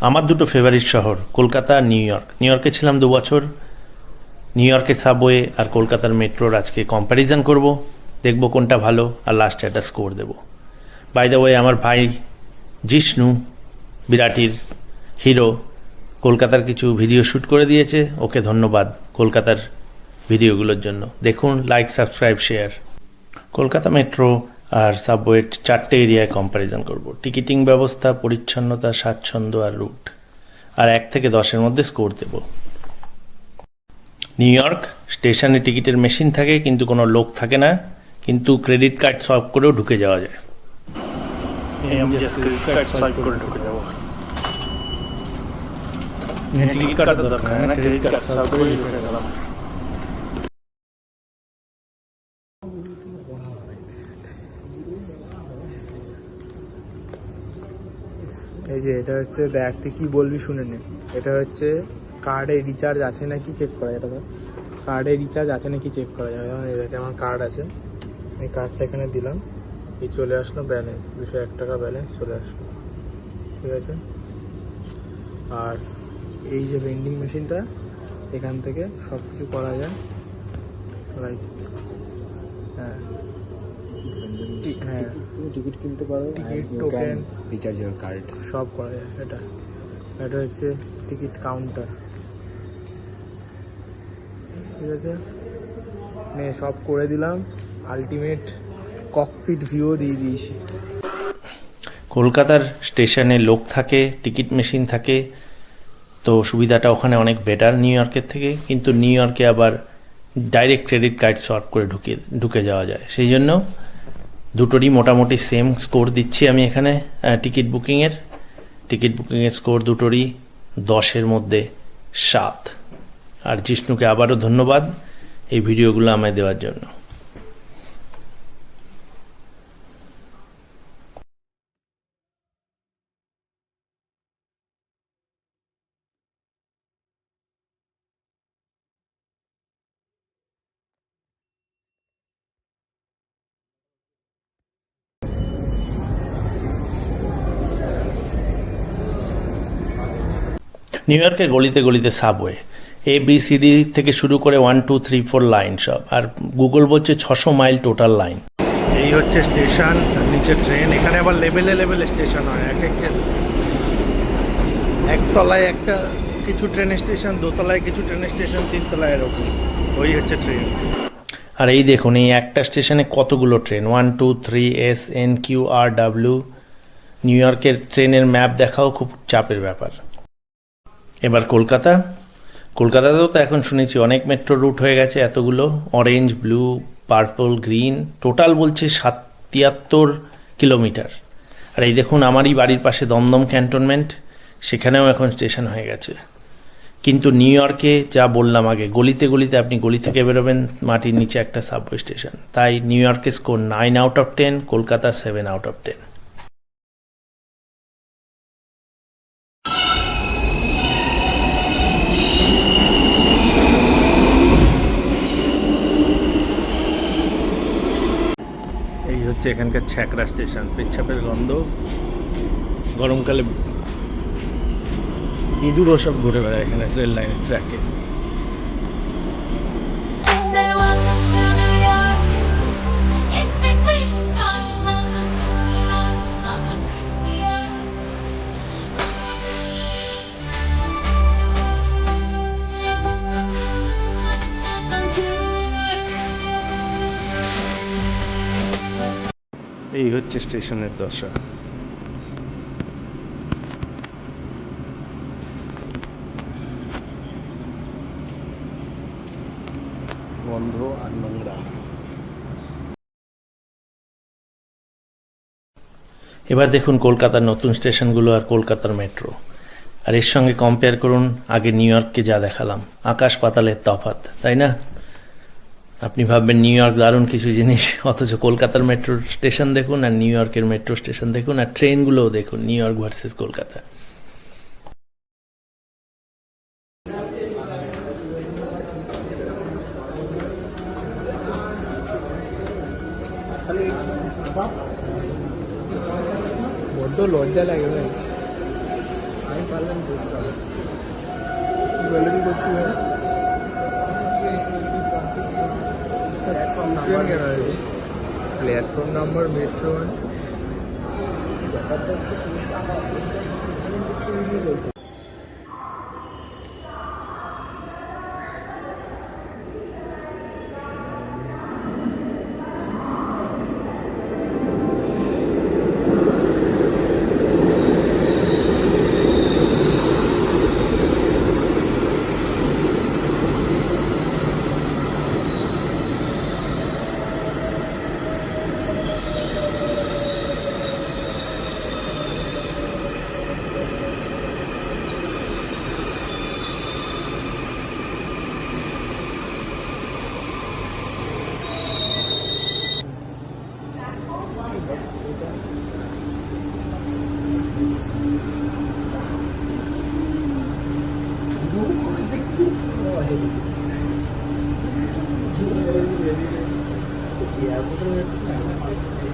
আমার দুটো ফেভারিট শহর কলকাতা আর নিউ ইয়র্ক। নিউ ইয়র্কে ছিলাম 2 বছর। নিউ ইয়র্কের সাবওয়ে আর কলকাতার মেট্রোর আজকে কম্প্যারিজন করব, দেখব কোনটা ভালো, আর লাস্টে একটা স্কোর দেব। বাই দ্য ওয়ে, আমার ভাই জিষ্ণু বিরাটির হিরো কলকাতার কিছু ভিডিও শ্যুট করে দিয়েছে, ওকে ধন্যবাদ কলকাতার ভিডিওগুলোর জন্য। দেখুন, like, subscribe, share. Kolkata metro আর সাবওয়ের 4টে এরিয়ায় কম্প্যারিজন করব। টিকিটিং ব্যবস্থা, পরিচ্ছন্নতা, স্বাচ্ছন্দ্য আর রুট, আর 1 থেকে 10-এর মধ্যে স্কোর দেব। নিউ ইয়র্ক স্টেশনে টিকিটের মেশিন থাকে কিন্তু কোনো লোক থাকে না, কিন্তু ক্রেডিট কার্ড সোয়াইপ করেও ঢুকে যাওয়া যায়। টিকিট কার্ড দরকার না, ক্রেডিট কার্ড সোয়াইপ করে ঢুকে গেলাম। এই যে এটা হচ্ছে, দেখ তুই কি বলবি শুনে নে। এটা হচ্ছে কার্ডে রিচার্জ আছে নাকি চেক করা যায়। এটা কার্ডে রিচার্জ আছে নাকি চেক করা যায়। যেমন এটাতে আমার কার্ড আছে, এই কার্ডটা এখানে দিলাম, এই চলে আসলো ব্যালেন্স, 201 টাকা ব্যালেন্স চলে আসলো, ঠিক আছে। আর এই যে ভেন্ডিং মেশিনটা, এখান থেকে সব কিছু করা যায়, লাইক হ্যাঁ হ্যাঁ তুমি টিকিট কিনতে পারো, ticket, token, recharge your card, সব করা যায়। এটা হচ্ছে টিকিট কাউন্টার, ঠিক আছে। সব করে দিলাম, আলটিমেট ককপিট ভিউ দিয়ে দিয়েছি। কলকাতার স্টেশনে লোক থাকে, টিকিট মেশিন থাকে, তো সুবিধাটা ওখানে অনেক বেটার নিউ ইয়র্কের থেকে। কিন্তু নিউ ইয়র্কে আবার ডাইরেক্ট ক্রেডিট কার্ড সোয়াইপ করে ঢুকে যাওয়া যায়। সেই জন্য দুটোরই মোটামুটি সেম স্কোর দিচ্ছি আমি এখানে। টিকিট বুকিংয়ের স্কোর দুটোরই 10-এর মধ্যে 7। আর জিষ্ণুকে আবারও ধন্যবাদ এই ভিডিওগুলো আমায় দেওয়ার জন্য। নিউ ইয়র্কের গলিতে গলিতে সাবওয়ে, ABCD থেকে শুরু করে 1 2 3 4 লাইন সব, আর গুগল বলছে 600 মাইল টোটাল লাইন। এই হচ্ছে স্টেশন, নিচে ট্রেন। এখানে আবার লেভেলে লেভেলে স্টেশন হয়, একতলায় একটা কিছু ট্রেন স্টেশন, দোতলায় কিছু ট্রেন স্টেশন, 3তলায় এরকম। ওই হচ্ছে ট্রেন। আর এই দেখুন, এই একটা স্টেশনে কতগুলো ট্রেন, 1 2 3 SNQRW। নিউ ইয়র্কের ট্রেনের ম্যাপ দেখাও খুব চাপের ব্যাপার। এবার কলকাতাতেও তো এখন শুনেছি অনেক মেট্রো রুট হয়ে গেছে, এতগুলো, orange, blue, purple, green, total বলছে 73 কিলোমিটার। আর এই দেখুন, আমারই বাড়ির পাশে দমদম ক্যান্টনমেন্ট, সেখানেও এখন স্টেশন হয়ে গেছে। কিন্তু নিউ ইয়র্কে যা বললাম আগে, গলিতে গলিতে আপনি গলি থেকে বেরোবেন, মাটির নিচে একটা সাবওয়ে স্টেশন। তাই নিউ ইয়র্কের score 9 out of 10, Kolkata 7 out of 10। এই হচ্ছে এখানকার ছ্যাকরা স্টেশন, পেচ্ছাপের গন্ধ। গরমকালে ইঁদুরও সব ঘুরে বেড়ায় এখানে রেল লাইনের ট্র্যাকে। এই হচ্ছে স্টেশনের দশা। বন্ধ আর নোংরা। এবার দেখুন কলকাতার নতুন স্টেশনগুলো আর কলকাতার মেট্রো, আর এর সঙ্গে কম্পেয়ার করুন আগে নিউ ইয়র্ককে যা দেখালাম। আকাশ পাতালের তফাৎ, তাই না? আপনি ভাববেন নিউ ইয়র্ক দারুণ কিছু জিনিস, অথচ কলকাতার মেট্রো স্টেশন দেখুন আর নিউ ইয়র্কের মেট্রো স্টেশন দেখুন, আর ট্রেনগুলোও দেখুন, নিউ ইয়র্ক ভার্সেস কলকাতা। বড্ড লজ্জা লাগে ভাই। আমি পারলাম করতে হবে বলে দিই করতে পারিস প্ল্যাটফর্ম নাম্বার মেট্রো ব্যাপারটা হচ্ছে তুমি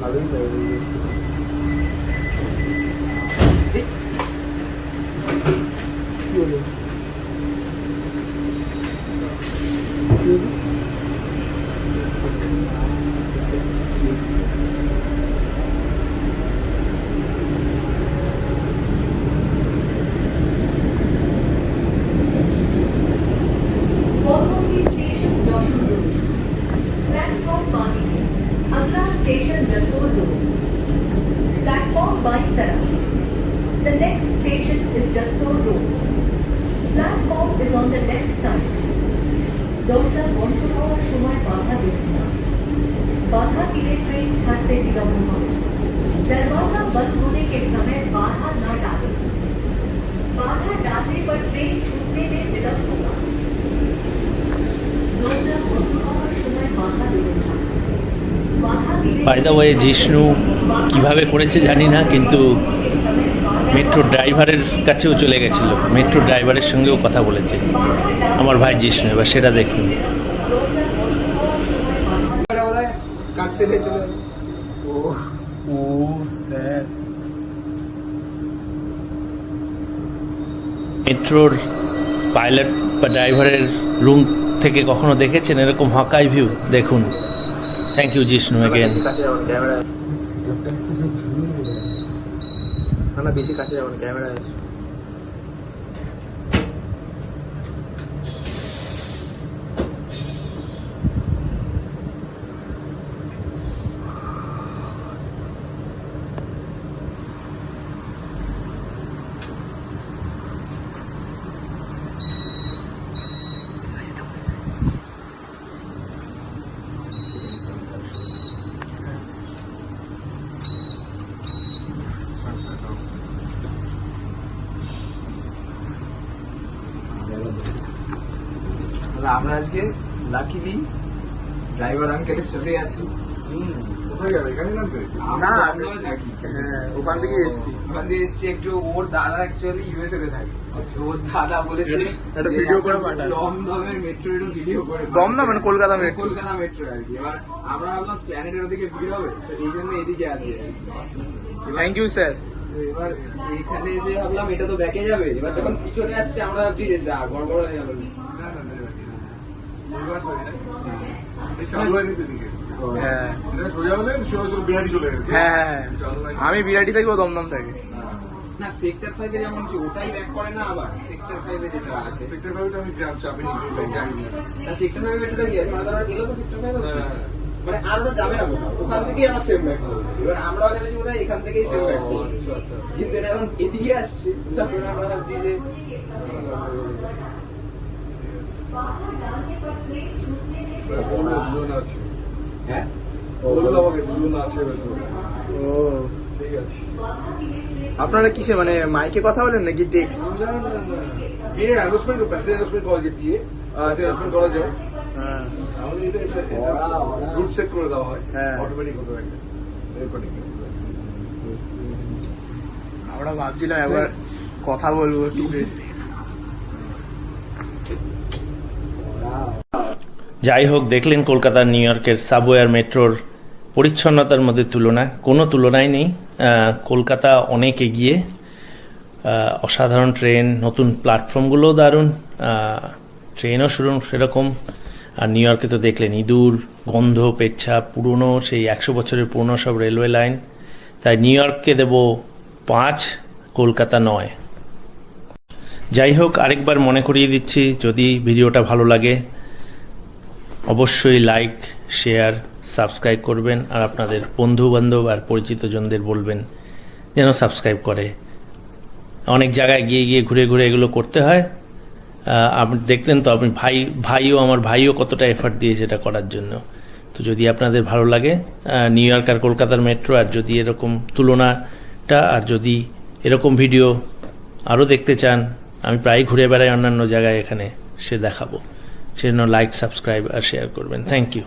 ভালোই লাগে কি হলো Formerly station Joshua Road. Platform बाई अगला स्टेशन जसोल रोड. Platform बाई तरफ. The next station is Jasol Road. Platform is on the left side. দরজা বন্ধ হওয়ার সময় বাধা দেবেন না। बाधा के लिए ट्रेन छाड़ते विलंब হবে। दरवाजा बंद होने के समय बाधा न डालें। बाधा डालने पर ट्रेन छूटने में विलंब होगा। দরজা বন্ধ হওয়ার সময় বাধা দেবেন না। বাধা দিলে বাই দ্য ওয়ে জিষ্ণু কিভাবে করেছে জানি না, কিন্তু মেট্রো ড্রাইভারের কাছেও চলে গেছিল, মেট্রো ড্রাইভারের সঙ্গেও কথা বলেছে আমার ভাই জিষ্ণু। এবার সেটা দেখুন। কাজ সেরে চলে ও ও স্যার মেট্রোর পাইলট বা ড্রাইভারের রুম থেকে কখনো দেখেছেন এরকম হকাই ভিউ? দেখুন। Thank you Jishnu again. Camera না না বেশি কাছে যাবো না ক্যামেরা আমরা আজকে লাকিলি ড্রাইভার আঙ্কেলের সাথে আছি কোথায় যাবে এখানে নামবে আমরা আমরাও থাকি হ্যাঁ ওখান থেকে এসেছি ওখান থেকে এসছি একটু ওর দাদা অ্যাকচুয়ালি ইউএসএ তে থাকে ওর দাদা বলেছে একটা ভিডিও করে পাঠাবে। দমদমের মেট্রো একটু ভিডিও করে দমদম মানে কলকাতা মেট্রো। কলকাতা মেট্রো আর কি। এবার আমরা ভাবলাম প্ল্যানেটের ওদিকে ভিড় হবে, তো এই জন্য এদিকে আসি। থ্যাংক ইউ স্যার এবার এখানে এসে ভাবলাম এটা তো ব্যাকে যাবে, এবার যখন পিছনে আসছে আমরা ভাবছি যে যা গড়বড় হয়ে গেল। হ্যাঁ হ্যাঁ হ্যাঁ আমি বিরাটি থাকি ও দমদম থাকে না সেক্টর 5 এ যেমন কি ওটাই ব্যাক করে না, আবার সেক্টর 5 এ যেটা আছে সেক্টর 5 এ আমি চাপি না সেক্টর 5 এ এটা কি আছে মানে তারা গেল তো সেক্টর 5 মানে আর ওটা যাবে না কোথাও, ওখান থেকেই আবার সেম ব্যাক করবে। এবার আমরাও ভেবেছি বোধহয় এখান থেকেই সেম ব্যাক করবে, কিন্তু এটা এখন এদিকে আসছে তখন আমরা ভাবছি যে बाधा डालने पर ट्रेन छूटने में দুজন আছে। হ্যাঁ দুজন আছে ও ঠিক আছে। আপনারা কিসে মানে মাইকে কথা বলেন নাকি টেক্সট ये अनाउंसमेंट पैसे अनाउंसमेंट করা যায় পিএ पैसे अनाउंसमेंट করা যায়। হ্যাঁ আমাদের এটা গ্রুপ সেট করে দেওয়া হয়, হ্যাঁ। অটোমেটিক হতে থাকে রেকর্ডিং। আমরা ভাবছিলাম একবার কথা বলবো টুকে যাই হোক, দেখলেন কলকাতার নিউ ইয়র্কের সাবওয়ে আর মেট্রোর পরিচ্ছন্নতার মধ্যে কোনো তুলনাই নেই। কলকাতা অনেক এগিয়ে। অসাধারণ ট্রেন, নতুন প্ল্যাটফর্মগুলোও দারুণ, ট্রেনও সেরকম। আর নিউ ইয়র্কে তো দেখলেন ইঁদুর, গন্ধ, পেচ্ছাপ, পুরনো সেই 100 বছরের পুরনো সব রেলওয়ে লাইন। তাই নিউ ইয়র্ককে দেব 5, কলকাতা 9। যাই হোক, আরেকবার মনে করিয়ে দিচ্ছি, যদি ভিডিওটা ভালো লাগে অবশ্যই লাইক, শেয়ার, সাবস্ক্রাইব করবেন। আর আপনাদের বন্ধুবান্ধব আর পরিচিতজনদের বলবেন যেন সাবস্ক্রাইব করে। অনেক জায়গায় গিয়ে ঘুরে ঘুরে এগুলো করতে হয়। আপনি দেখলেন তো, আপনি আমার ভাইও কতটা এফার্ট দিয়েছে এটা করার জন্য। তো যদি আপনাদের ভালো লাগে নিউ ইয়র্ক আর কলকাতার মেট্রো, আর যদি এরকম তুলনাটা, আর যদি এরকম ভিডিও আরও দেখতে চান, আমি প্রায় ঘুরে বেড়াই অন্যান্য জায়গায়, এখানে সে দেখাবো। সেজন্য লাইক, সাবস্ক্রাইব আর শেয়ার করবেন। Thank you.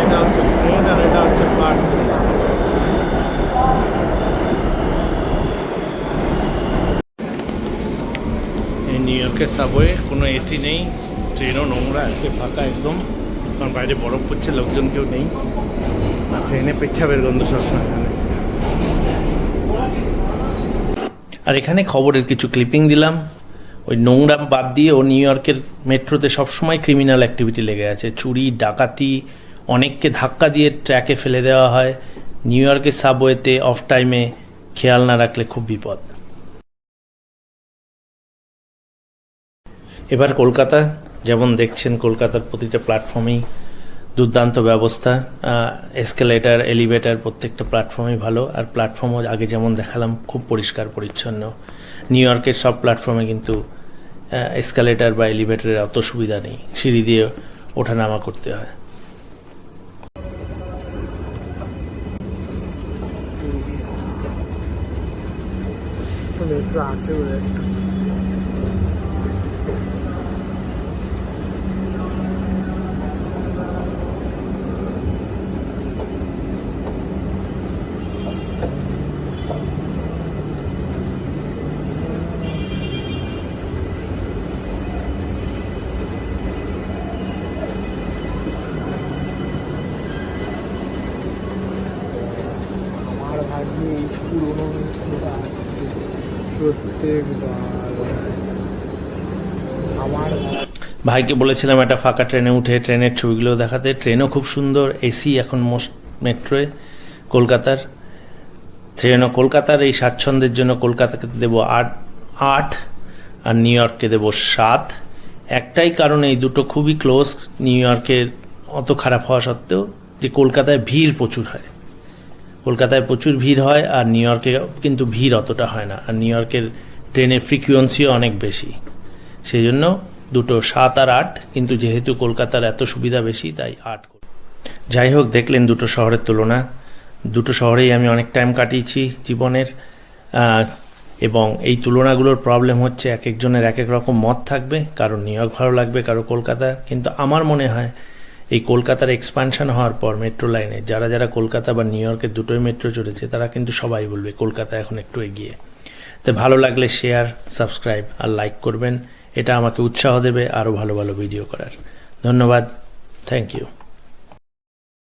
এটা হচ্ছে ট্রেন আর এটা হচ্ছে প্ল্যাটফর্ম। এই নিউ ইয়র্কের সাবওয়ে কোনো এসি নেই, ট্রেনও নোংরা, আজকে ফাঁকা একদম, কারণ বাইরে বরফ পড়ছে, লোকজন কেউ নেই। আর ট্রেনে পেচ্ছাপের গন্ধ সবসময় এখানে। আর এখানে খবরের কিছু ক্লিপিং দিলাম। ওই নোংরা বাদ দিয়ে ও নিউ ইয়র্কের মেট্রোতে সবসময় ক্রিমিনাল অ্যাক্টিভিটি লেগে আছে, চুরি, ডাকাতি, অনেককে ধাক্কা দিয়ে ট্র্যাকে ফেলে দেওয়া হয়। নিউ ইয়র্কের সাবওয়েতে অফ টাইমে খেয়াল না রাখলে খুব বিপদ। এবার কলকাতা, যেমন দেখছেন কলকাতার প্রতিটা প্ল্যাটফর্মেই দুর্দান্ত ব্যবস্থা, এসকেলেটার, এলিভেটার, প্রত্যেকটা প্ল্যাটফর্মই ভালো। আর প্ল্যাটফর্মও আগে যেমন দেখালাম খুব পরিষ্কার পরিচ্ছন্ন। নিউ ইয়র্কের সব প্ল্যাটফর্মে কিন্তু এসকেলেটার বা এলিভেটারের অত সুবিধা নেই, সিঁড়ি দিয়ে ওঠানামা করতে হয়। মেট্রো আছে বলে ভাগ্যে এই পুরোনো মেট্রোটা আসছে প্রত্যেকবার। আমার ভাইকে বলেছিলাম একটা ফাঁকা ট্রেনে উঠে ট্রেনের ছবিগুলো দেখাতে। ট্রেনও খুব সুন্দর, এসি এখন মোস্ট মেট্রোয় কলকাতার। ট্রেনও কলকাতার এই স্বাচ্ছন্দ্যের জন্য কলকাতাকে দেবো 8 আর নিউ ইয়র্ককে দেবো 7। একটাই কারণ, এই দুটো খুবই ক্লোজ। নিউ ইয়র্কের অত খারাপ হওয়া সত্ত্বেও যে কলকাতায় ভিড় প্রচুর হয়, কলকাতায় প্রচুর ভিড় হয়, আর নিউ ইয়র্কে কিন্তু ভিড় অতটা হয় না। আর নিউ ইয়র্কের ট্রেনের ফ্রিকুয়েন্সিও অনেক বেশি, সেই জন্য দুটো 7 আর 8। কিন্তু যেহেতু কলকাতার এত সুবিধা বেশি, তাই 8। যাই হোক, দেখলেন দুটো শহরের তুলনা। দুটো শহরেই আমি অনেক টাইম কাটিয়েছি জীবনের, এবং এই তুলনাগুলোর প্রবলেম হচ্ছে এক একজনের এক এক রকম মত থাকবে। কারো নিউ ইয়র্ক ভালো লাগবে, কারো কলকাতা। কিন্তু আমার মনে হয় এই কলকাতার এক্সপানশন হওয়ার পর মেট্রো লাইনে যারা কলকাতা বা নিউ ইয়র্কের দুটোই মেট্রো চড়েছে, তারা কিন্তু সবাই বলবে কলকাতা এখন একটু এগিয়ে। তো ভালো লাগলে শেয়ার, সাবস্ক্রাইব আর লাইক করবেন, এটা আমাকে উৎসাহ দেবে আরও ভালো ভালো ভিডিও করার। ধন্যবাদ, থ্যাংক ইউ।